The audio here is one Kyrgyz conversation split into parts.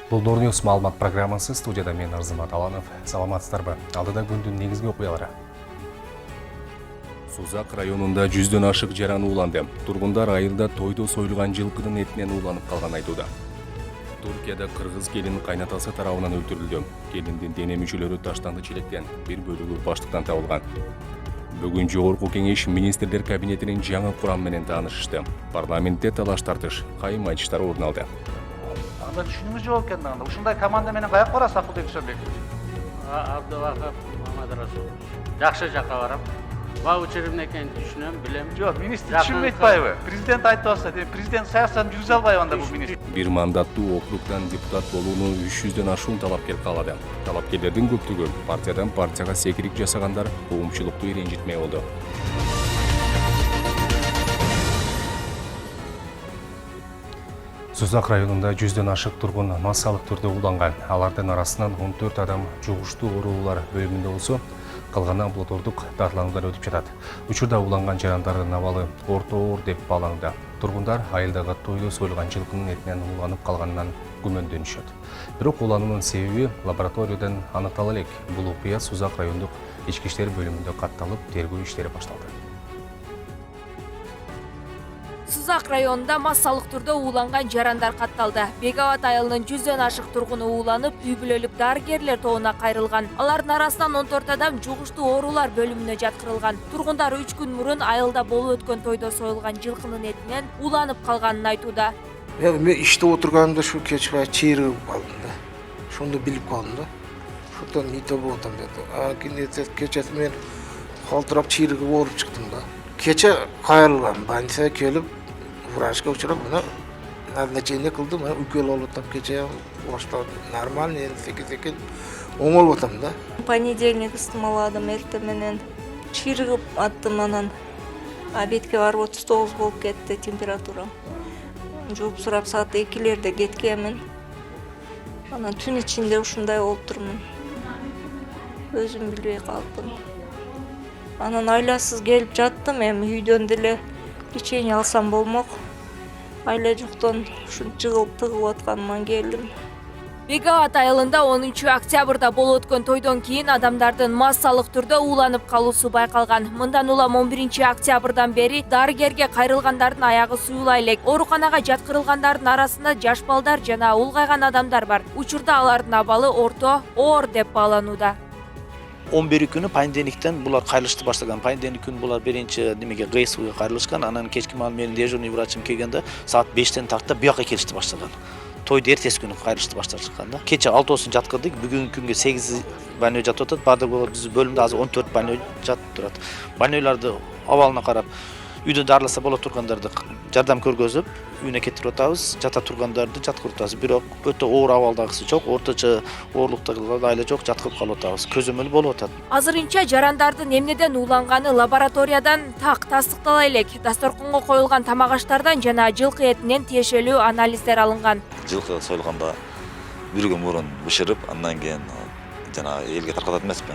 Бұл Нурньюс маалымат программасы, студияда мен Арзымат Аланов. Саламатсыздарбы? Алдыда күндүн негизги окуялары. Сузак районунда 100дөн ашык жаран ууланды. Тургундар айылда тойдо союлган жылкынын этинен ууланып калган айтууда. Туркияда кыргыз келин кайнатасы тарабынан өлтүрүлдү. Келиндин дене мүчөлөрү таштанды челектен, бир бөлүгү баштыктан табылган. Бүгүн Жогорку Кеңеш министрлер кабинетинин жаңы курам менен таанышышты. Парламентте талаш тартыш, кайым айтыштар орун алды. Анда түшүнүңүз жок экен анда. Ушундай команда менен каяка барасыз Акылбек Үсөнбеков? Абдулаков Мамадрасулович. Жакшы жакка барам. Ваучер эмне экенин түшүнөм, билем. Жок, министр түшүнбөй атпайбы? Президент айтып атса, президент саясатын жүргүзө албайбы анда бул министр? Бир мандаттуу округдан депутат болууну 300дөн ашуун талапкер каалады. Талапкерлердин көптүгү партиядан партияга секирик жасагандар коомчулукту ренжитмей болду. Сузак районунда 100дөн ашык тургун массалык түрдө ууланган. Алардын арасынан 14 адам жугуштуу оорулар бөлүмүндө болсо, калганы амбулатордук даарылануудан өтүп жатат. Учурда ууланган жарандардын абалы орто оор деп бааланууда. Тургундар айылдагы тойдо союлган жылкынын этинен ууланып калганынан күмөндөнүшөт. Бирок уулануунун себеби лабораториядан аныктала элек. Бул окуя Сузак райондук ички иштер бөлүмүндө катталып, тергөө иштери башталды. Сузак районунда массалык түрдө ууланган жарандар катталды. Бегават айылынын 100дөн ашык тургуну ууланып, үй бүлөлүк дарыгерлер тобуна кайрылган. Алардын арасынан 14 адам жугуштуу оорулар бөлүмүнө жаткырылган. Тургундар 3 күн мурун айылда болуп өткөн тойдо союлган жылкынын этинен ууланып калганын айтууда. Мен иштеп отурганымда шу кечбай чыйрыгып калдым да. Шуну билип калдым да. Шундан мите болуп атам деди. Кечеси мен калтырап чыйрыгып ооруп чыктым да. Кече кайрылгам, больницага келип врачка учурап, мына назначение кылды, мына укол алып атам, кече баштап нормально, секин оңолуп атам да. Понедельник ыстымаладым, эртең менен чыйрыгып аттым, анан обедке барып 39 болуп кетти температурам. Жууп сурап саат 2-лерде кеткенмин. Анан түн ичинде ушундай болуп турмун. Өзүм билбей калыпмын. Анан айласыз келип жаттым, эми үйдөн деле лечение алсам болмок. Айла жоктон ушунча жыгылып тыгылып атканыман келдим. Бегават айылында 10 октябрда болуп өткөн тойдон кийин адамдардын массалык түрдө ууланып калуусу байкалган. Мындан улам 11 октябрдан бери дарыгерге кайрылгандардын аягы суюлай элек. Ооруканага жаткырылгандардын арасында жаш балдар жана улгайган адамдар бар. Учурда алардын абалы орто оор деп бааланууда. 11 күнү понедельниктен булар кайрылышты баштаган. Понедельник күнү булар биринчи немеге ГСУга кайрылышкан. Анан кечки маал менин дежурный врачым келгенде саат 5тен тартып буяка келишти баштаган. Тойду эртеси күнү кайрылышты баштап чыккан да. Кече 6-оосун жаткырдык. Бүгүнкү күнгө 8 больной жатып атат. Бардыгы биз бөлүмдө азыр 14 больной жатып турат. Больнойларды абалына карап, үйдө дарыласа боло тургандарды жардам көргөзүп, үйүнө кетирип атабыз. Жата тургандарды жаткырып атабыз. Бирок өтө оор абалдагысы жок, орточо оорлуктагылар айла жок, жаткырып калып атабыз. Көзөмөл болуп атат. Азырынча жарандардын эмнеден ууланганы лабораториядан тастыктала элек. Дасторконго коюлган тамак аштардан жана жылкы этинен тиешелүү анализдер алынган. Жылкы союлганда бир күн мурун бышырып, андан кийин жана элге таркатат эмеспи.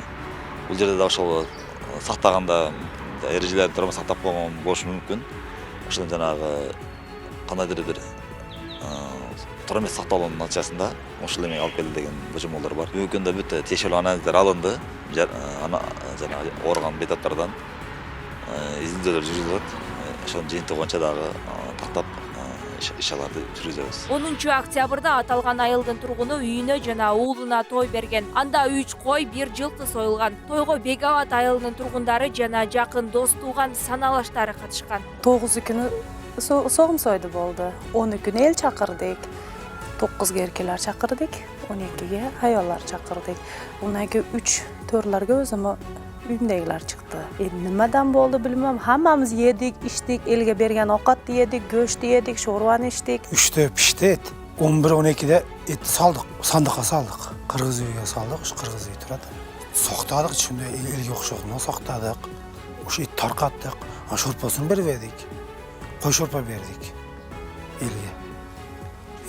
Бул жерде да ошол сактаганда эрежелерди туура сактап койгон болушу мүмкүн. Ошондон жанагы кандайдыр бир туура эмес сакталуунун натыйжасында ушул эме алып келди деген божомолдор бар. Бүгүнкү күндө бүт тиешелүү анализдер алынды. Жана ооруган бетаттардан изилдөөлөр жүргүзүлөт. Ошонун жыйынтыгы боюнча дагы тактап иш-аларды жүргүзөбүз. 10 октябрда аталган айылдын тургуну үйүнө жана уулуна той берген. Анда 3 кой, 1 жылкы союлган. Тойго Бегават айылынын тургундары жана жакын дос тууган саналаштары катышкан. 9 күнү согум сойду болду. 10 күнү эл чакырдык. 9 эркелер чакырдык, 12ге аялдар чакырдык. Ундан кийин 3-4лерге өзүм үйүмдөгүлөр чыкты. Немеден болду билмем. Хаммамыз едик, иштик, элге берген окатты едик, көчтү едик, шорбаны иштик. 3-тө пишти эт. 11-12де эт салдык, сандыкка салдык. Кыргыз үйгө салдык, ушу кыргыз үй турат. Соктадык, ичинде элге окшогон соктадык. Ушу ит таркаттык. Шорпосын бербедик. Кой шорпа бердик элге.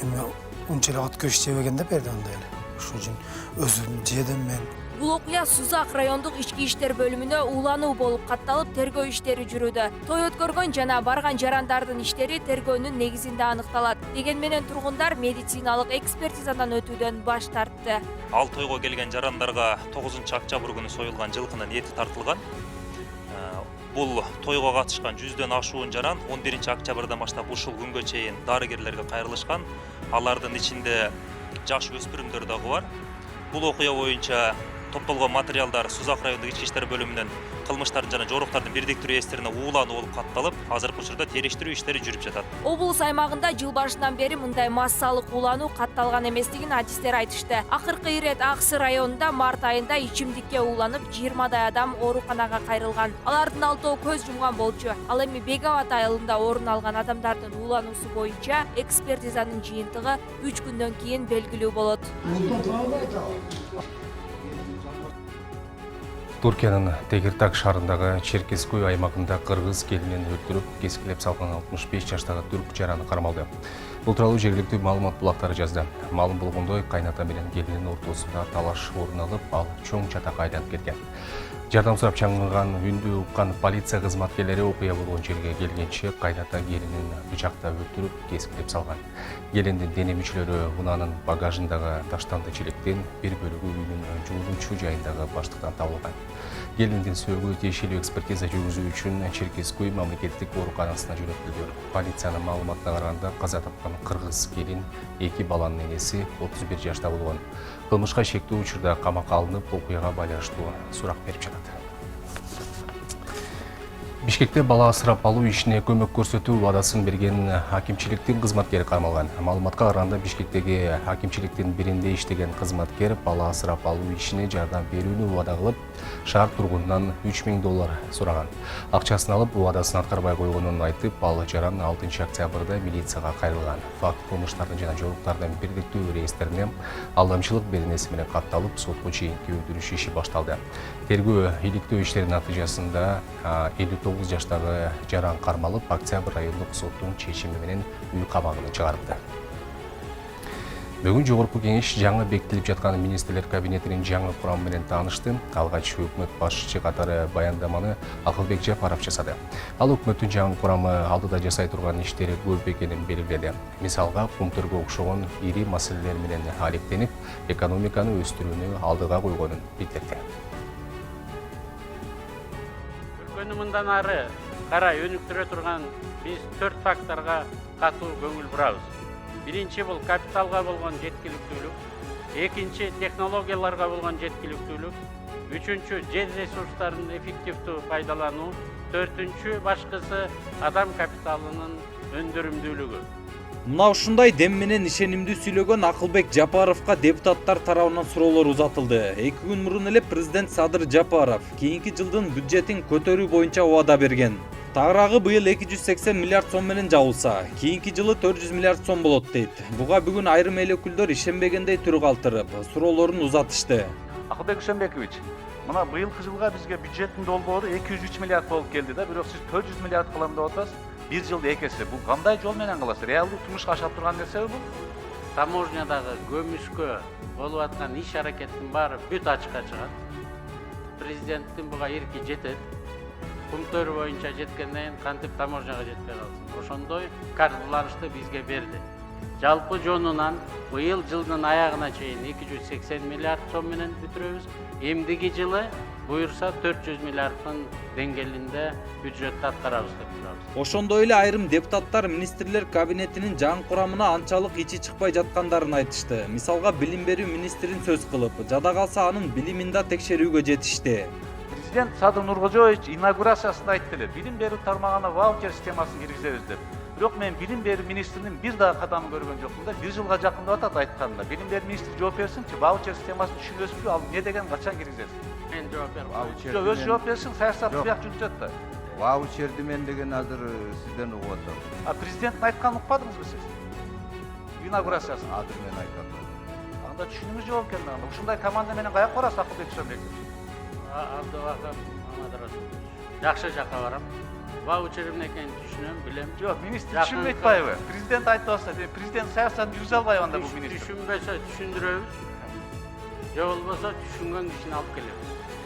Эми унчалык ат көч жебегенде берди андай эле. Ошон үчүн өзүм жедим мен. Бул окуя Сузак райондук ички иштер бөлүмүнө улануу болуп катталып, тергөө иштери жүрүүдө. Той өткөргөн жана барган жарандардын иштери тергөөнүн негизинде аныкталат. Деген менен тургундар медициналык экспертизадан өтүүдөн баш тартты. Ал тойго келген жарандарга 9-октябрь күнү союлган жылкынын эти тартылган. Бул тойго катышкан 100дөн ашуун жаран 11 октябрдан баштап ушул күнгө чейин дарыгерлерге кайрылышкан. Алардын ичинде жаш өспүрүмдөр дагы бар. Бул окуя боюнча топтолгон материалдар Сузак райондук ички иштер бөлүмүнүн кылмыштардын жана жоруктардын бирдиктүү реестрине уулануу болуп катталып, азыркы учурда териштирүү иштери жүрүп жатат. Облус аймагында жыл башынан бери мындай массалык улануу катталган эместигин адистер айтышты. Акыркы ирет Аксы районунда март айында ичимдикке ууланып 20дай адам ооруканага кайрылган. Алардын 6 көз жумган болчу. Ал эми Бек Абат айылында орун алган адамдардын уулануусу боюнча экспертизанын жыйынтыгы 3 күндөн кийин белгилүү болот. Түркиянын Тегиртак шаарындагы Черкескөй аймагында кыргыз келинин өлтүрүп, кескилеп салган 65 жаштагы түрк жараны кармалды. Бул тууралуу жергиликтүү маалымат булактары жазды. Маалым болгондой, кайната менен келинин ортосунда талаш орун алып, ал чоң чатакка айланып кеткен. Жардам сурап чаңгыган үндү уккан полиция кызматкерлери окуя болгон жерге келгенче кайната келинин бычактап өлтүрүп, кескилеп салган. Келиндин дене мүчөлөрү унаанын багажындагы таштанды челектен, бир бөлүгү үйүнүн жуулуучу жайындагы баштыктан табылган. Келиндин сөөгү тиешелүү экспертиза жүргүзүү үчүн Черкескөй мамлекеттик ооруканасына жөнөтүлгөн. Полициянын маалыматына караганда каза тапкан кыргыз келин 2 баланын энеси 31 жашта болгон. Кылмышка шектүү учурда камакка алынып, окуяга байланыштуу сурак берип жатат. Бишкекте бала асырап алуу ишине көмөк көрсөтүү убадасын берген акимчиликтин кызматкери кармалган. Маалыматка караганда Бишкектеги акимчиликтин биринде иштеген кызматкер бала асырап алуу ишине жардам берүүнү убада кылып, шаар тургунунан $3000 сураган. Акчасын алып, убадасын аткарбай койгонун айтып, ал жаран 6 октябрда милицияга кайрылган. Факт кылмыштардын жана жоруктардын бирдиктүү реестрине алдамчылык беренеси менен катталып, сотко чейинки өндүрүш иши башталды. Тергөө иликтөө иштеринин натыйжасында 59 жаштагы жаран кармалып, октябрь райондук соттун чечими менен үй камагына чыгарылды. Бүгүн жогорку кеңеш жаңы бекитилип жаткан министрлер кабинетинин жаңы курамы менен таанышты. Алгач өкмөт башчысы катары баяндаманы Акылбек Жапаров жасады. Ал өкмөттүн жаңы курамы алдыда жасай турган иштери көп экенин белгиледи. Мисалга, пунктөргө окшогон ири маселелер менен алектенип, экономиканы өстүрүүнү алдыга койгонун билдирди. Мындан ары карай өнүктүрө турган биз 4 факторго катуу көңүл бурабыз. Биринчи бул капиталга болгон жеткиликтүүлүк, экинчи технологияларга болгон жеткиликтүүлүк, үчүнчү жер ресурстарын эффективдүү пайдалануу, төртүнчү башкысы адам капиталынын өндүрүмдүүлүгү. Мына ушундай дем менен ишенимдүү сүйлөгөн Акылбек Жапаровго депутаттар тарабынан суроолор узатылды. 2 күн мурун эле президент Садыр Жапаров кийинки жылдын бюджетин көтөрүү боюнча убада берген. Тагыраагы быйыл 280 миллиард сом менен жабылса, кийинки жылы 400 миллиард сом болот дейт. Буга бүгүн айрым эл өкүлдөр ишенбегендей түр калтырып, суроолорун узатышты. Акылбек Үсөнбекович, мына быйылкы жылга бизге бюджеттин долбоору 203 миллиард болуп келди да, бирок сиз 400 миллиард кылам деп атасыз. Bir жылда экеси. Бул кандай жол менен кыласыз? Реалдуу турмушка ашап турган нерсеби бул? Таможнядагы көмүскө болуп аткан иш аракеттин баары бүт ачыкка чыгат. Президенттин буга эрки жетет. Пункттөр боюнча жеткенден кантип таможняга жетпей калсын. Ошондой каржыланышты бизге берди. Жалпы жонунан быйыл жылдын аягына чейин 280 миллиард сом менен бүтүрөбүз. Эмдиги жылы буюрса 400 миллиарддын деңгээлинде бюджетти аткарабыз деп турабыз. Ошондой эле айрым депутаттар министрлер кабинетинин жаңы курамына анчалык ичи чыкпай жаткандарын айтышты. Мисалга, билим берүү министрин сөз кылып, жада калса анын билимин да текшерүүгө жетишти. Президент Садыр Нуркожоевич инаугурациясында айтты эле, билим берүү тармагына ваучер системасын киргизебиз деп. Бирок мен билим берүү министринин бир дагы кадамын көргөн жокмун да, 1 жылга жакындап атат айтканында. Билим берүү министри жооп берсинчи, ваучер системасын түшүнөсүзбү, ал эмне деген качан киргизесиз? Мен жооп берем. Өз жооп берсин, саясат бияк жүрүп жатат да. Ваучерди мен деген азыр сизден угуп атам. Президенттин айтканын укпадыңызбы сиз? Инаугурациясын. Азыр мен айтам. Анда түшүнүңүз жооп келди. Ушундай команда менен каяка барасыз, Акылбек Үсөнбекович? Абдыбаков Мамадрасулович. Жакшы жакка барам. Ваучер эмне экенин түшүнөм, билем. Жок, министр түшүнбөйт атпайбы? Президент айтып атса, президент саясатын жүргүзө албайбы анда бул министр? Түшүнбөсө түшүндүрөбүз. же болбосо түшүнгөн кишини алып келет.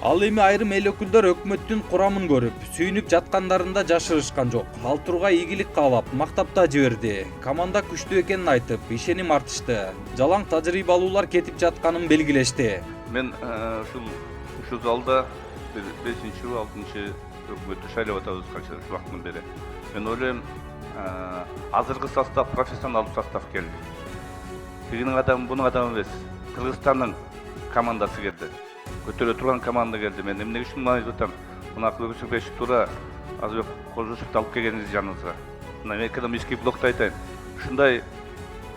Ал эми айрым эл өкүлдөр өкмөттүн курамын көрүп, сүйүнүп жаткандарын да жашырышкан жок. Ал тургай ийгилик каалап, мактап да жиберди. Команда күчтүү экенин айтып, ишеним артышты. Жалаң тажрыйбалуулар кетип жатканын белгилешти. Мен ушу залда 5-6 өкмөттү шайлап атабыз канча убакыттан бери. Мен ойлойм, азыркы состав профессионалдуу состав келди. Тигинин адамы, бунун адамы эмес. Кыргызстандын командасы келди. Көтөрө турган команда келди. Мен эмне үчүн мына айтып атам? Мына Акылбек туура Азбек Кожушевди алып келгениңиз жаныңызга. Мына экономический блокто айтайын. Ушундай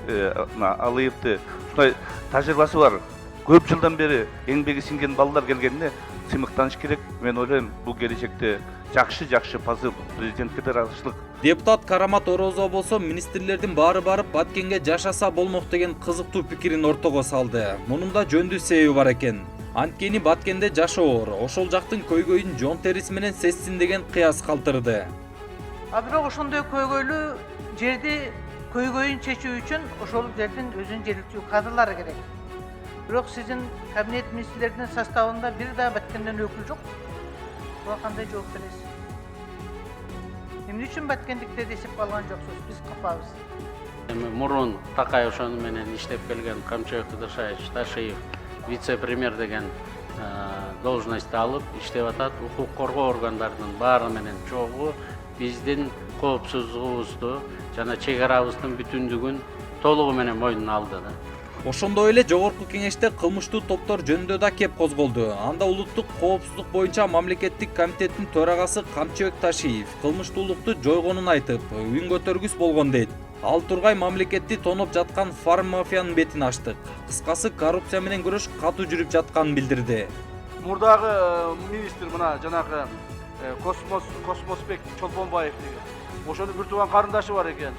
Алыевди, ушундай тажрыйбасы бар. Көп жылдан бери эмгеги сиңген балдар келгенине сыймыктаныш керек. Мен ойлойм, бул келечекте жакшы пазыл президентке да ыраазычылык. Депутат Карамат Орозо болсо министрлердин баары барып Баткенге жашаса болмок деген кызыктуу пикирин ортого салды. Мунун да жөндүү себеби бар экен. Анткени Баткенде жашоо оор, ошол жактын көйгөйүн жон териси менен сезсин деген кыяс калтырды. Бирок ошондой көйгөйлүү жерди көйгөйүн чечүү үчүн ошол жердин өзүнүн жергиликтүү кадрлары керек. Бирок сиздин кабинет министрлеринин составында бир да Баткенден өкүл жок. Буга кандай жооп бересиз? Эмне үчүн Баткендиктерди эсепке алган жоксуз? Биз капабыз. Эми мурун Такай ошону менен иштеп келген Камчыбек Кыдыршаевич Ташиев вице-премьер деген должностьты алып иштеп атат. Укук коргоо органдарынын баары менен чогуу биздин коопсуздугубузду жана чек арабыздын бүтүндүгүн толугу менен мойнуна алды да. Ошондой эле жогорку кеңеште кылмыштуу топтор жөнүндө да кеп козголду. Анда улуттук коопсуздук боюнча мамлекеттик комитеттин төрагасы Камчыбек Ташиев кылмыштуулукту жойгонун айтып, үн көтөргүс болгон дейт. Ал тургай мамлекетти тоноп жаткан фарм мафиянын бетин ачтык. Кыскасы коррупция менен күрөш катуу жүрүп жатканын билдирди. Мурдагы министр мына жанагы Космосбек Чолпонбаев деген. Ошонун бир тууган карындашы бар экен.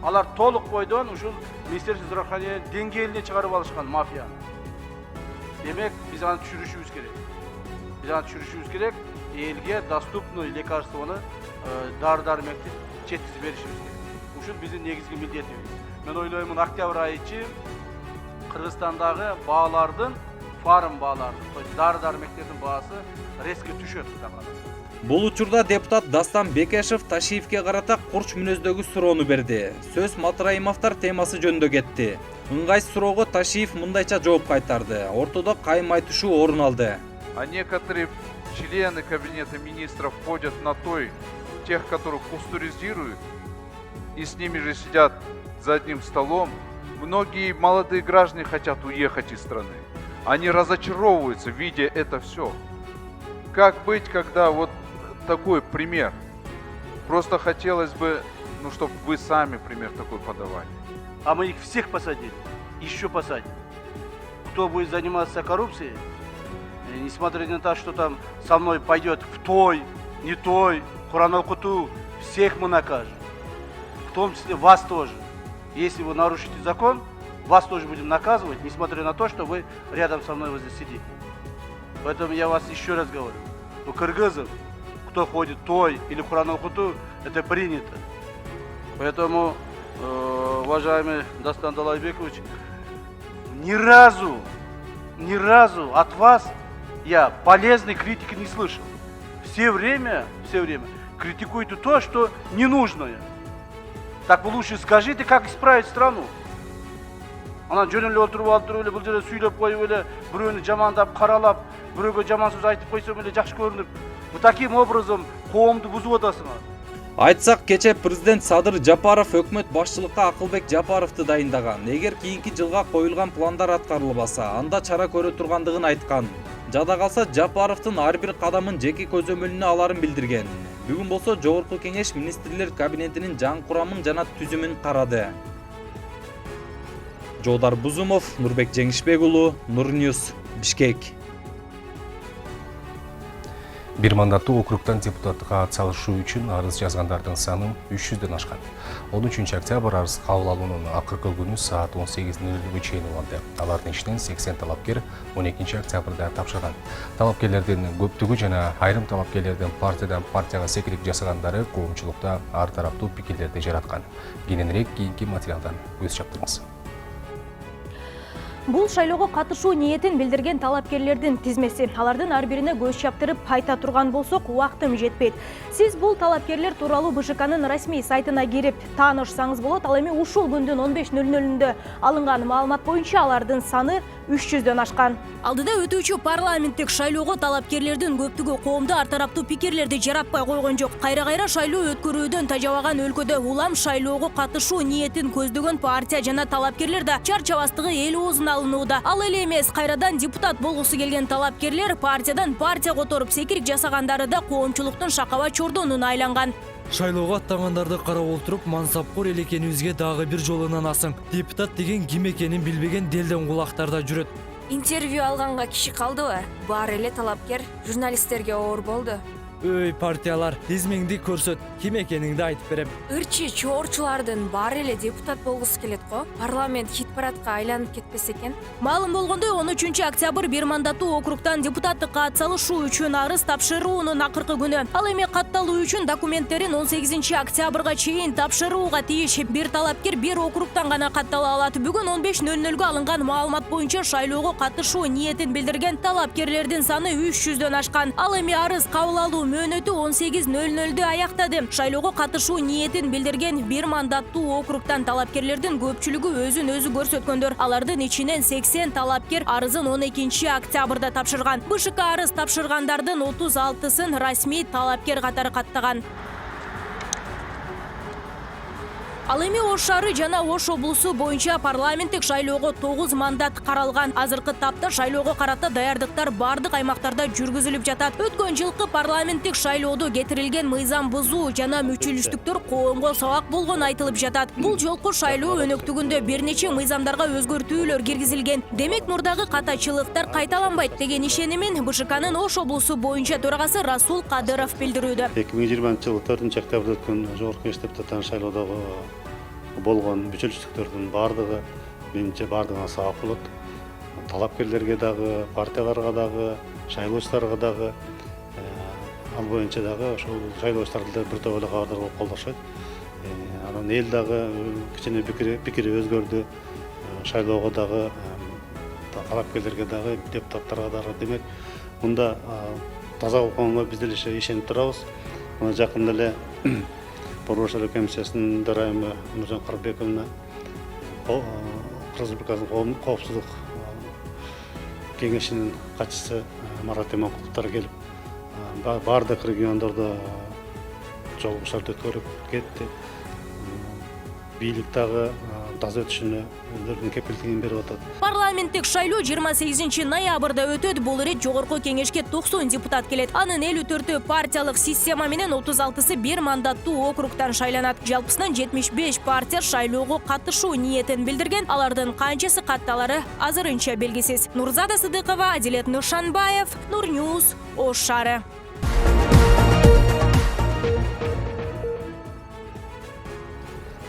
Алар толук бойдон ушул Министерство здравоохранения деңгээлине чыгарып алышкан мафияны. Демек, биз аны түшүрүшүбүз керек. Элге доступный лекарствону, дары-дармекти жеткизип беришибиз керек. Ушул биздин негизги милдетибиз. Мен ойлойм, октябрь айы ичи Кыргызстандагы баалардын, фарм баалардын, то есть дары-дармектердин баасы резко түшөт. Бул учурда депутат Дастан Бекешев Ташиевке карата курч мүнөздөгү суроону берди. Сөз Матраимовдор темасы жөнүндө кетти. Ыңгайсыз суроого Ташиев мындайча жооп кайтарды. Ортодо кайым айтышуу орун алды. А некоторые члены кабинета министров ходят на тех, которых пастуризируют, и с ними же сидят за одним столом. Многие молодые граждане хотят уехать из страны. Они разочаровываются, видя это все. Как быть, когда вот такой пример? Просто хотелось бы, чтобы вы сами пример такой подавали. А мы их всех посадили, еще посадим. Кто будет заниматься коррупцией, несмотря на то, что там со мной пойдет в той, не той, Куран-Алкуту, всех мы накажем. В том числе вас тоже. Если вы нарушите закон, вас тоже будем наказывать, несмотря на то, что вы рядом со мной возле сидите. Поэтому я вас еще раз говорю, у кыргызов, кто ходит той или Куран-Алкуту, это принято. Поэтому, уважаемый Дастан Далайбекович, ни разу от вас я полезной критики не слышал. Все время критикуете то, что ненужное. Так вы лучше скажите, как исправить страну. Ана жөнүн эле отуруп алып туруп эле бул жерде сүйлөп коюп эле бирөөнү жамандап каралап, бирөөгө жаман сөз айтып койсом эле жакшы көрүнүп, таким образом коомду бузуп атасыңар. Айтсак, кече президент Садыр Жапаров өкмөт башчылыкка Акылбек Жапаровду дайындаган. Эгер кийинки жылга коюлган пландар аткарылбаса, анда чара көрө тургандыгын айткан. Жада калса, Жапаровдун ар бир кадамын жеке көзөмөлүнө аларын билдирген. Бүгүн болсо жогорку кеңеш министрлер кабинетинин жаңы курамын жана түзүмүн карады. Жоодар Бузумов, Нурбек Жеңишбек уулу, Нур-Ньюс, Бишкек. Бир мандаттуу округтан депутаттыкка атсалышуу үчүн арыз жазгандардын саны 300дөн ашкан. 13 октябрь арыз кабыл алуунун акыркы күнү саат 18:00 чейин уланды. Алардын ичинен 80 талапкер 12 октябрда тапшырган. Талапкерлердин көптүгү жана айрым талапкерлердин партиядан партияга секирип жасагандары коомчулукта ар тараптуу пикирлерди жараткан. Кененирээк кийинки материалдан көз чаптырыңыз. Бул шайлоого катышуу ниетин билдирген талапкерлердин тизмеси. Алардын ар бирине көз чаптырып айта турган болсок, убактым жетпейт. Сиз бул талапкерлер тууралуу БШКнын расмий сайтына кирип таанышсаңыз болот. Ал эми ушул күндүн 15:00-ндө алынган маалымат боюнча алардын саны 300дөн ашкан. Алдыда өтүүчү парламенттик шайлоого талапкерлердин көптүгү коомду ар тараптуу пикирлерди жаратпай койгон жок. Кайра-кайра шайлоо өткөрүүдөн тажабаган өлкөдө улам шайлоого катышуу ниетин көздөгөн партия жана талапкерлер да чарчабастыгы эл оозуна алынууда. Ал эле эмес, кайрадан депутат болгусу келген талапкерлер партиядан партия которуп секирик жасагандары да коомчулуктун шакаба чордонуна айланган. Шайлоого аттагандарды карап отуруп, мансапкор эл экенибизге дагы бир жолу ынанасың. Депутат деген ким экенин билбеген делден кулактарда жүрөт. Интервью алганга киши калдыбы? Бар эле талапкер журналисттерге оор болду. Өй партиялар, тизмеңди көрсөт, ким экениңди айтып берем. Ырчы чоорчулардын баары эле депутат болгусу келет го. Парламент хит парадка айланып кетпесе экен. Маалым болгондой 13 октябрь бир мандаттуу округтан депутаттыкка атсалышуу үчүн арыз тапшыруунун акыркы күнү. Ал эми катталуу үчүн документтерин 18 октябрга чейин тапшырууга тийиш. Бир талапкер бир округтан гана каттала алат. Бүгүн 15:00-гө алынган маалымат боюнча шайлоого катышуу ниетин билдирген талапкерлердин саны 300дөн ашкан. Ал эми арыз кабыл алуу мөөнөтү 18:00-дө аяктады. Шайлоого катышуу ниетин билдирген бир мандаттуу округтан талапкерлердин көпчүлүгү өзүн өзү көрсөткөндөр. Алардын ичинен 80 талапкер арызын 12 октябрда тапшырган. БШК арыз тапшыргандардын 36-сын расмий талапкер катары каттаган. Ал эми Ош шаары жана Ош облусу боюнча парламенттик шайлоого 9 мандат каралган. Азыркы тапта шайлоого карата даярдыктар бардык аймактарда жүргүзүлүп жатат. Өткөн жылкы парламенттик шайлоодо кетирилген мыйзам бузуу жана мүчүлүштүктөр коомго сабак болгону айтылып жатат. Бул жолку шайлоо өнөктүгүндө бир нече мыйзамдарга өзгөртүүлөр киргизилген. Демек мурдагы катачылыктар кайталанбайт деген ишенимин БШКнын Ош облусу боюнча төрагасы Расул Кадыров билдирүүдө. 2020-жылы 4-октябрда өткөн жогорку кеңеш депутаттарын шайлоодогу болгон мүчөлчүлүктөрдүн бардыгы менимче бардыгына сабак болот. Талапкерлерге дагы, партияларга дагы, шайлоочуларга дагы, ал боюнча дагы ошол шайлоочуларды бир топ эле кабардар болуп колдошот. Анан эл дагы кичине пикири өзгөрдү. Шайлоого дагы, талапкерлерге дагы, депутаттарга дагы. Демек, мында таза окуганга биз деле ишенип турабыз. Мына жакында эле Борбор шайлоо комиссиясынын төрайымы Нуржан Карбековна Кыргыз Республикасынын коопсуздук кеңешинин катчысы Марат Иманкуловдор келип, бардык региондордо жолугушууларды өткөрүп кетти. Бийлик дагы таза өтүшүнө өздөрүнүн кепилдигин берип атат. Парламенттик шайлоо 28 ноябрда өтөт. Бул ирет жогорку кеңешке 90 депутат келет. Анын 54-ü партиялык система менен 36-сы бир мандаттуу округтан шайланат. Жалпысынан 75 партия шайлоого катышуу ниетин билдирген. Алардын канчасы катталары азырынча белгисиз. Нурзада Сыдыкова, Адилет Нуршанбаев, Нурньюз, Ош шаары.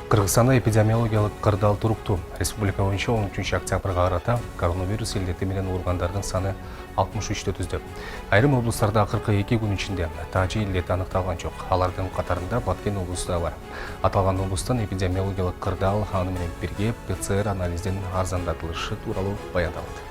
Кыргызстанда эпидемиологиялык кырдаал туруктуу. Республика боюнча 13 октябрга карата коронавирус илдети менен ооругандардын саны 63 түздү. Айрым облустарда акыркы 2 күн ичинде тажы илдети аныкталган жок. Алардын катарында Баткен облусу да бар. Аталган облустан эпидемиологиялык кырдаал аны менен бирге ПЦР анализдин арзандатылышы тууралуу баяндалды.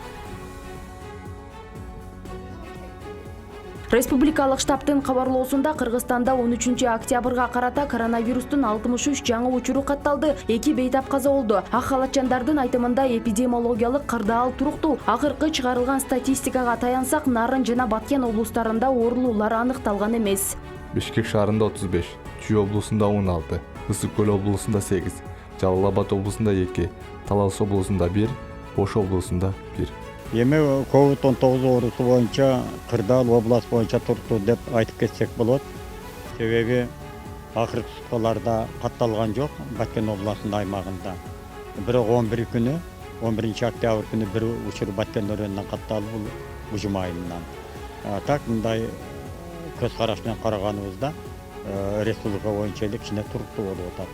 Республикалык штабтын кабарлоосунда Кыргызстанда 13 октябрга карата коронавирустун 63 жаңы учуру катталды. 2 бейтап каза болду. Ак халатчандардын айтымында эпидемиологиялык кырдаал туруктуу. Акыркы чыгарылган статистикага таянсак, Нарын жана Баткен облустарында оорулуулар аныкталган эмес. Бишкек шаарында 35, Чүй облусунда 16, Ысык көл облусунда 8, Жалал Абад облусунда 2, Талас облусунда 1, Ош облусунда 1. Эми COVID-19 оорусу боюнча кырдаал область боюнча туруктуу деп айтып кетсек болот. Себеби акыркы суткаларда катталган жок Баткен областынын аймагында. Бирок 11 октябрь күнү бир учур Баткен районунан катталып, бул Ужум айылынан. Так мындай көз караш менен караганыбызда республика боюнча эле кичине туруктуу болуп атат.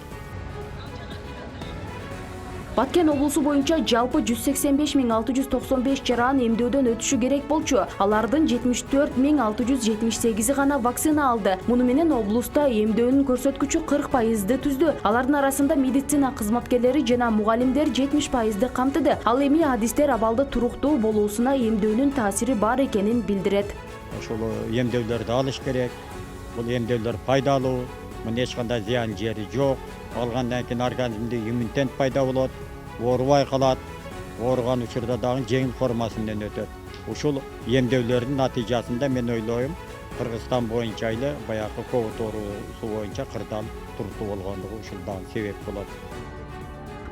Баткен облусу боюнча жалпы 185.695 жаран эмдөөдөн өтүшү керек болчу. Алардын 74.678 гана вакцина алды. Муну менен облуста эмдөөнүн көрсөткүчү 40%ды түздү. Алардын арасында медицина кызматкерлери жана мугалимдер 70%ды камтыды. Ал эми адистер абалды туруктуу болуусуна эмдөөнүн таасири бар экенин билдирет. Ошол эмдөөлөрдү алыш керек. Бул эмдөөлөр пайдалуу, мына эч кандай зыян жери жок. Алгандан кийин организмде иммунитет пайда болот, оорубай калат. Ооруган учурда дагы жеңил формасынан өтөт. Ушул эмдөөлөрдүн натыйжасында мен ойлойм, Кыргызстан боюнча эле баягы ковид оорусу боюнча кырдаал туруктуу болгондугу ушул дагы себеп болот.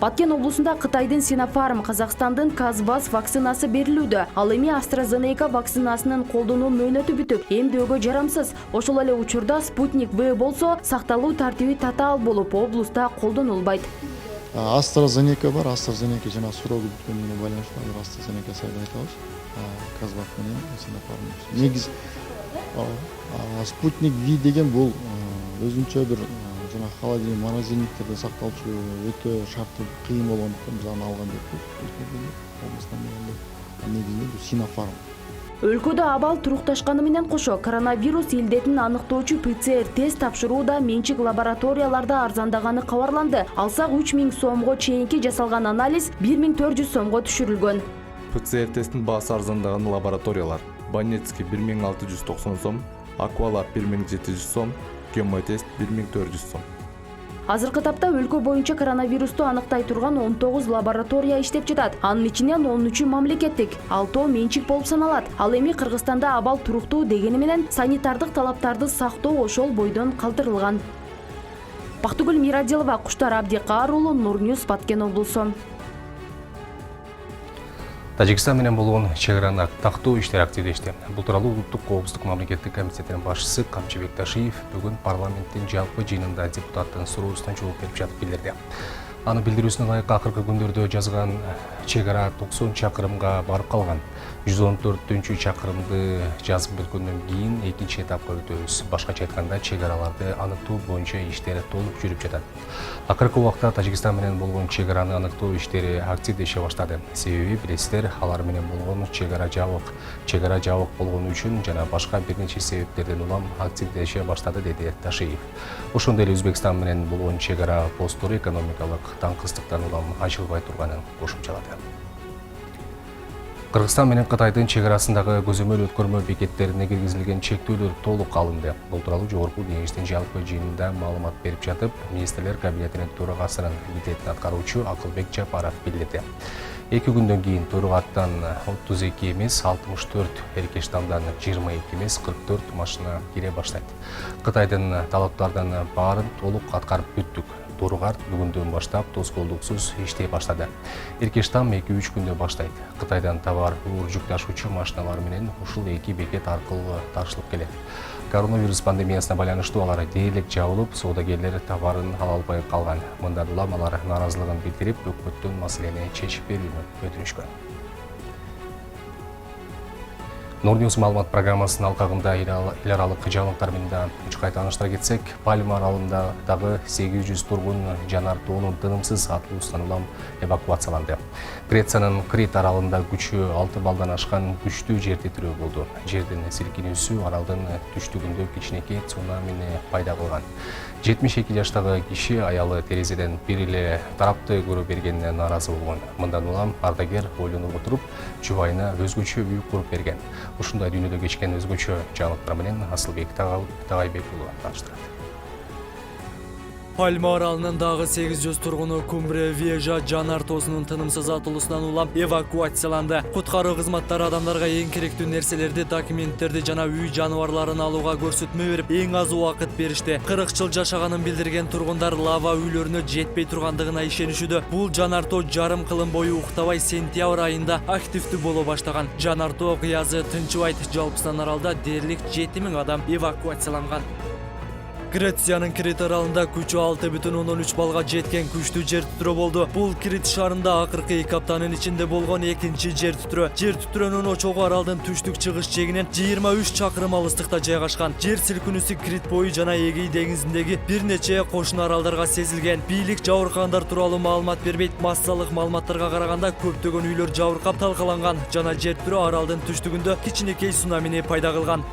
Баткен облусунда Кытайдын Sinopharm, Казакстандын Казбас вакцинасы берилүүдө. Ал эми AstraZeneca вакцинасынын колдонуу мөөнөтү бүтүп, эмдөөгө жарамсыз. Ошол эле учурда Спутник V болсо сакталуу тартиби татаал болуп, облуста колдонулбайт. AstraZeneca бар, AstraZeneca жана сурогу бүткөнүнө байланыштуу AstraZeneca сайда айтабыз. Казбас менен Sinopharm. Негиз Спутник V деген бул өзүнчө бир жана холодильник, морозильниктерде сакталчу өтө шарты кыйын болгондуктан биз аны алган жокпуз. Негизинде бул Sinopharm. Өлкөдө абал турукташканы менен кошо коронавирус илдетин аныктоочу ПЦР тест тапшыруу да менчик лабораторияларда арзандаганы кабарланды. Алсак 3000 сомго чейинки жасалган анализ 1400 сомго түшүрүлгөн. ПЦР тесттин баасы арзандаган лабораториялар: Банецкий 1690 сом, Аквалаб 1700 сом, Гемотест 1400 сом. Азыркы тапта өлкө боюнча коронавирусту аныктай турган 19 лаборатория иштеп жатат. Анын ичинен 13 мамлекеттик, 6 менчик болуп саналат. Ал эми Кыргызстанда абал туруктуу дегени менен санитардык талаптарды сактоо ошол бойдон калтырылган. Бактыгүл Мирадилова, Куштар Абдикар уулу, Нурньюз, Баткен облусу. Тажикстан менен болгон чек-араны тактоо иштери активдешти. Бул тууралуу Улуттук коопсуздук мамлекеттик комитетинин башчысы Камчыбек Ташиев бүгүн парламенттин жалпы жыйынында депутаттын суроосуна жооп берип жатып билдирди. Аны билдирүүсүнө ылайык акыркы күндөрдө жазган чек-ара 90 чакырымга барып калган. 114 чакырымды жазып бүткөндөн кийин экинчи этапка өтөбүз. Башкача айтканда чек-араларды аныктоо боюнча иштер толуп жүрүп жатат. Акыркы убакта Тажикстан менен болгон чек-араны аныктоо иштери активдеше баштады. Себеби билесиздер, алар менен болгон чек-ара жабык болгону үчүн жана башка бир нече себептерден улам активдеше баштады, деди Ташиев. Ошондой эле Өзбекстан менен болгон чек-ара посттору экономикалык таңкыстыктан улам ачылбай турганын кошумчалады. Кыргызстан менен Кытайдын чек-арасындагы көзөмөл өткөрмө бекеттерине киргизилген чектөөлөр толук алынды. Бул тууралуу Жогорку Кеңештин жалпы жыйынында маалымат берип жатып, министрлер кабинетинин төрагасынын милдетин аткаруучу Акылбек Жапаров билдирди. 2 күндөн кийин төрагаттан 32 эмес 64, Эркештамдан 22 эмес 44 машина кире баштайт. Кытайдын талаптардан баарын толук аткарып бүттүк. Тургар бүгүндөн баштап тоскоолдуксуз иштей баштады. Эркештам 2-3 күндө баштайт. Кытайдан товар оор жүк ташуучу машиналар менен ушул 2 бекет аркылуу ташылып келет. Коронавирус пандемиясына байланыштуу алар дээрлик жабылып, соодагерлер товарын ала албай калган. Мындан улам алар нааразылыгын билдирип, өкмөттөн маселени чечип берүүнү өтүнүшкөн. Нурньюз маалымат программасынын алкагында эл аралык жаңылыктар менен үч кайта тааныштыра кетсек, Пальма аралында дагы 800 тургун жанар тоонун тынымсыз атылуусунан улам эвакуацияланды. Грециянын Крит аралында күчү 6 балдан ашкан күчтүү жер титирөө болду. Жердин силкинүүсү аралдын түштүгүндө кичинекей цунамини пайда кылган. 72 жаштагы киши аялы терезеден бир эле тарапты көрө бергенине нааразы болгон. Мындан улам ардагер ойлонуп отуруп, жубайына өзгөчө үй куруп берген. Ушундай дүйнөдө кечкен өзгөчө жаңылыктар менен Асылбек Тагайбек уулу тааныштырат. Пальма аралынын дагы 800 тургуну Кумбре Вежа жанар тоосунун тынымсыз атылуусунан улам эвакуацияланды. Куткаруу кызматтары адамдарга эң керектүү нерселерди, документтерди жана үй жаныбарларын алууга көрсөтмө берип, эң аз убакыт беришти. 40 жыл жашаганын билдирген тургундар лава үйлөрүнө жетпей тургандыгына ишенишүүдө. Бул жанар тоо жарым кылым бою уктабай сентябрь айында активдүү боло баштаган. Жанар тоо кыязы тынчыбайт. Жалпысынан аралда дээрлик 7000 адам эвакуацияланган. Грециянын Крит аралында күчү 6,13 балга жеткен күчтүү жер титирөө болду. Бул Крит шаарында акыркы 2 аптанын ичинде болгон экинчи жер титирөө. Жер титирөөнүн очогу аралдын түштүк-чыгыш жегинен 23 чакырым алыстыкта жайгашкан. Жер силкинүүсү Крит бою жана Эгей деңизиндеги бир нече кошуна аралдарга сезилген. Бийлик жабыркагандар тууралуу маалымат бербейт. Массалык маалыматтарга караганда көптөгөн үйлөр жабыркап талкаланган жана жер титирөө аралдын түштүгүндө кичинекей цунамини пайда кылган.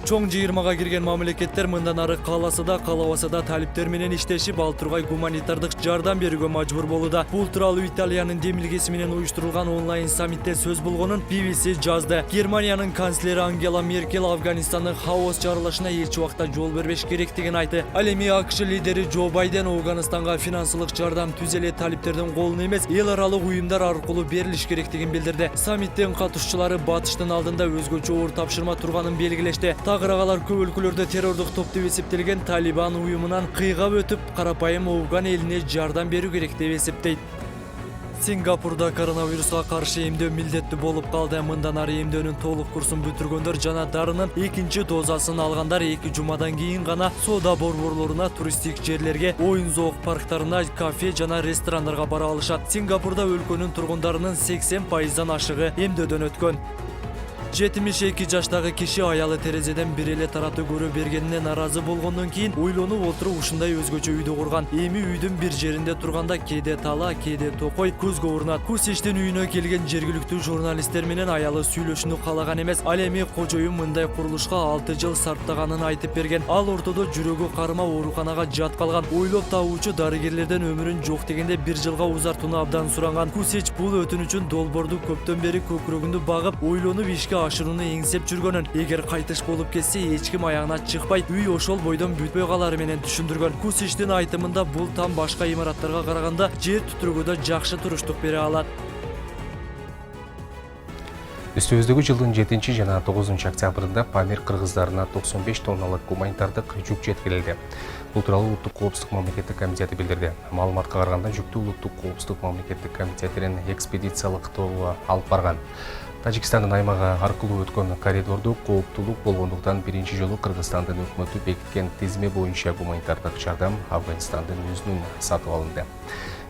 Чоң жыйырмага кирген мамлекеттер мындан ары кааласа да, каалабаса да талиптер менен иштешип, ал тургай гуманитардык жардам берүүгө мажбур болууда. Бул тууралуу Италиянын демилгеси менен уюштурулган онлайн саммитте сөз болгонун BBC жазды. Германиянын канцлери Ангела Меркель Афганистандын хаос жарылышына эч убакта жол бербеш керектигин айтты. Ал эми АКШ лидери Джо Байден Афганистанга финансылык жардам түз эле талиптердин колуна эмес, эл аралык уюмдар аркылуу берилиш керектигин билдирди. Саммиттин катышчылары батыштын алдында өзгөчө оор тапшырма турганын белгилешти. Тагырагалар көп өлкөлөрдө террордук топ деп эсептелген Талибан уюмунан кыйгап өтүп, карапайым Афган элине жардам берүү керек деп эсептейт. Сингапурда коронавируска каршы эмдөө милдеттүү болуп калды. Мындан ары эмдөөнүн толук курсун бүтүргөндөр жана дарынын экинчи дозасын алгандар 2 жумадан кийин гана соода борборлоруна, туристтик жерлерге, оюн-зоок парктарына, кафе жана ресторандарга бара алышат. Сингапурда өлкөнүн тургундарынын 80% ашыгы эмдөөдөн өткөн. 72 жаштагы киши аялы терезеден бир эле таратуу көрө бергенине наразы болгондон кийин ойлонуп отуруп ушундай өзгөчө үйдү курган. Эми үйдүн бир жеринде турганда кээде тала, кээде токой көзгө урунат. Кусичтин үйүнө келген жергиликтүү журналисттер менен аялы сүйлөшүүнү каалаган эмес. Ал эми кожоюн мындай курулушка 6 жыл сарптаганын айтып берген. Ал ортодо жүрөгү карма ооруканага жаткалган. Ойлоп табуучу дарыгерлерден өмүрүн жок дегенде 1 жылга узартууну абдан суранган. Кусич бул өтүнүчүн долбоорду көптөн бери көкүрөгүндө багып, ойлонуп ишке ашырууну эңсеп жүргөнүн, эгер кайтыш болуп кетсе эч ким аягына чыкпай, үй ошол бойдон бүтпөй калары менен түшүндүргөн. Кусичтин айтымында бул там башка имараттарга караганда жер түтүрүүгө да жакшы туруштук бере алат. Үстүбүздөгү жылдын 7 жана 9 октябрында Памир кыргыздарына 95 тонналык гуманитардык жүк жеткирилди. Бул тууралуу Улуттук коопсуздук мамлекеттик комитети билдирди. Маалыматка караганда жүктү Улуттук коопсуздук мамлекеттик комитетинин экспедициялык тобу алып барган. Тажикстандын аймагы аркылуу өткөн коридорду кооптулук болгондуктан биринчи жолу Кыргызстандын өкмөтү бекиткен тизме боюнча гуманитардык жардам Афганистандын өзүнүн сатып алынды.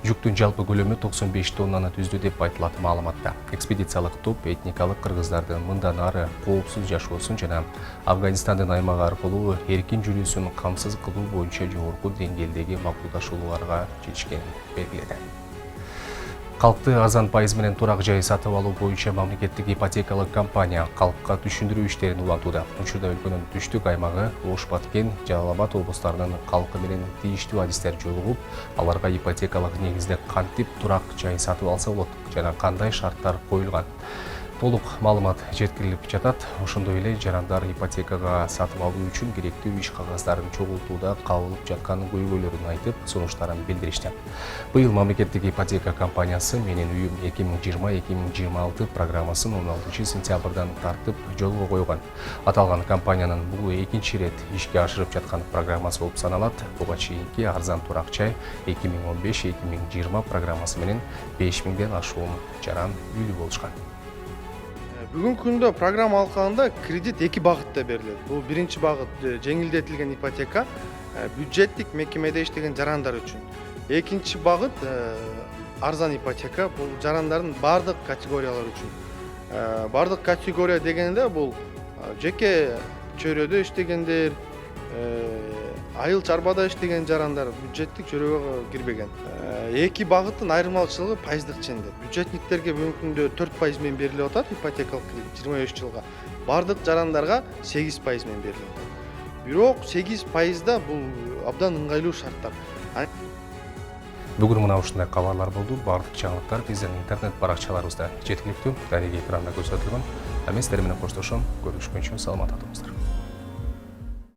Жүктүн жалпы көлөмү 95 тоннаны түздү деп айтылат маалыматта. Экспедициялык топ этникалык кыргыздардын мындан ары коопсуз жашоосун жана Афганистандын аймагы аркылуу эркин жүрүүсүн камсыз кылуу боюнча жогорку деңгээлдеги макулдашууларга жетишкенин белгиледи. Калкты арзан пайыз менен турак жай сатып алуу боюнча мамлекеттик ипотекалык компания калкка түшүндүрүү иштерин улантууда. Учурда өлкөнүн түштүк аймагы Ош, Баткен, Жалал Абад облустарынын калкы менен тийиштүү адистер жолугуп, аларга ипотекалык негизде кантип турак жай сатып алса болот жана кандай шарттар коюлган. Толук маалымат жеткирилип жатат. Ошондой эле жарандар ипотекага сатып алуу үчүн керектүү иш кагаздарын чогултууда кабылып жаткан көйгөйлөрүн айтып, сунуштарын билдиришти. Быйыл мамлекеттик ипотека компаниясы Менин үйүм 2020-2026 программасын 16 сентябрдан тартып жолго койгон. Аталган компаниянын бул экинчи ирет ишке ашырып жаткан программасы болуп саналат. Буга чейинки арзан турак жай 2015-2020 программасы менен 5000ден ашуун жаран үйлүү болушкан. Бүгүнкү күндө программа алкагында кредит 2 багытта берилет. Бул биринчи багыт жеңилдетилген ипотека, бюджеттик мекемеде иштеген жарандар үчүн. Экинчи багыт арзан ипотека, бул жарандардын бардык категориялары үчүн. Бардык категория дегенде бул жеке чөйрөдө иштегендер, айыл чарбада иштеген жарандар, бюджеттик чөйрөгө кирбеген. Эки багыттын айырмачылыгы пайыздык ченде. Бюджетниктерге бүгүнкү күндө 4% менен берилип атат ипотекалык кредит 25 жылга. Бардык жарандарга 8% менен берилип атат. Бирок 8%да бул абдан ыңгайлуу шарттар. Бүгүн мына ушундай кабарлар болду. Бардык жаңылыктар биздин интернет баракчаларыбызда жеткиликтүү. Дареги экранда көрсөтүлгөн. Мен сиздер менен коштошом. Көрүшкөнчө саламатта болуңуздар.